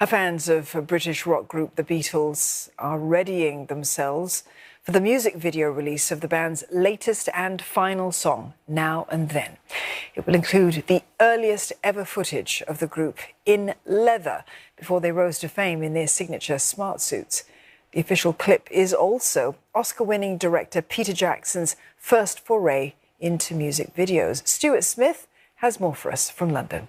Fans of British rock group The Beatles are readying themselves for the music video release of the band's latest and final song, Now and Then. It will include the earliest ever footage of the group in leather before they rose to fame in their signature smart suits. The official clip is also Oscar-winning director Peter Jackson's first foray into music videos. Stuart Smith has more for us from London.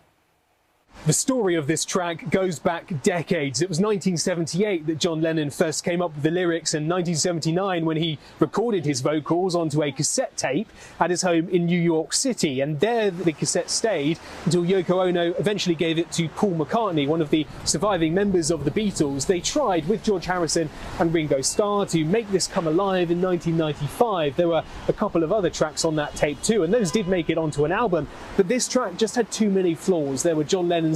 The story of this track goes back decades. It was 1978 that John Lennon first came up with the lyrics, and 1979 when he recorded his vocals onto a cassette tape at his home in New York City. And there the cassette stayed until Yoko Ono eventually gave it to Paul McCartney, one of the surviving members of the Beatles. They tried with George Harrison and Ringo Starr to make this come alive in 1995. There were a couple of other tracks on that tape too, and those did make it onto an album. But this track just had too many flaws. There were John Lennon's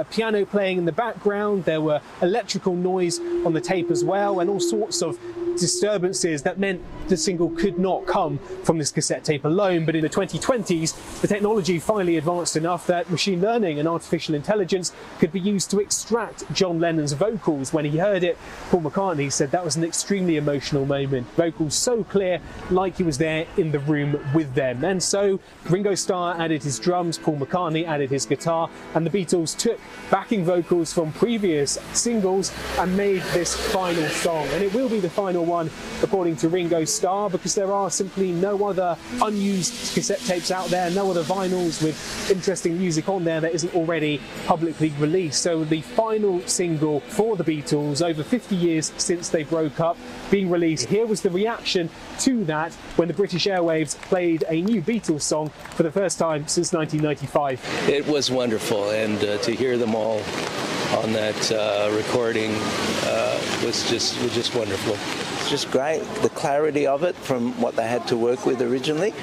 piano playing in the background, there were electrical noise on the tape as well, and all sorts of disturbances that meant the single could not come from this cassette tape alone. But in the 2020s, the technology finally advanced enough that machine learning and artificial intelligence could be used to extract John Lennon's vocals. When he heard it, Paul McCartney said that was an extremely emotional moment. Vocals so clear, like he was there in the room with them. And so Ringo Starr added his drums, Paul McCartney added his guitar, and the Beatles took backing vocals from previous singles and made this final song. And it will be the final one, according to Ringo Starr, because there are simply no other unused cassette tapes out there, no other vinyls with interesting music on there that isn't already publicly released. So the final single for the Beatles, over 50 years since they broke up, being released. Here was the reaction to that when the British airwaves played a new Beatles song for the first time since 1995. It was wonderful, and to hear them all on that recording was just wonderful. It's just great. The clarity of it from what they had to work with originally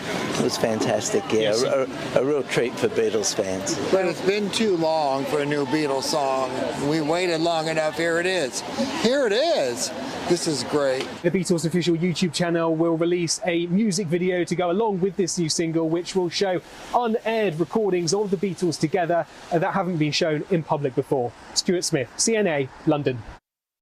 was fantastic. Yeah, a real treat for Beatles fans. But it's been too long for a new Beatles song. We waited long enough. Here it is. Here it is. This is great. The Beatles' official YouTube channel will release a music video to go along with this new single, which will show unaired recordings of the Beatles together that haven't been shown in public before. Stuart Smith, CNA, London.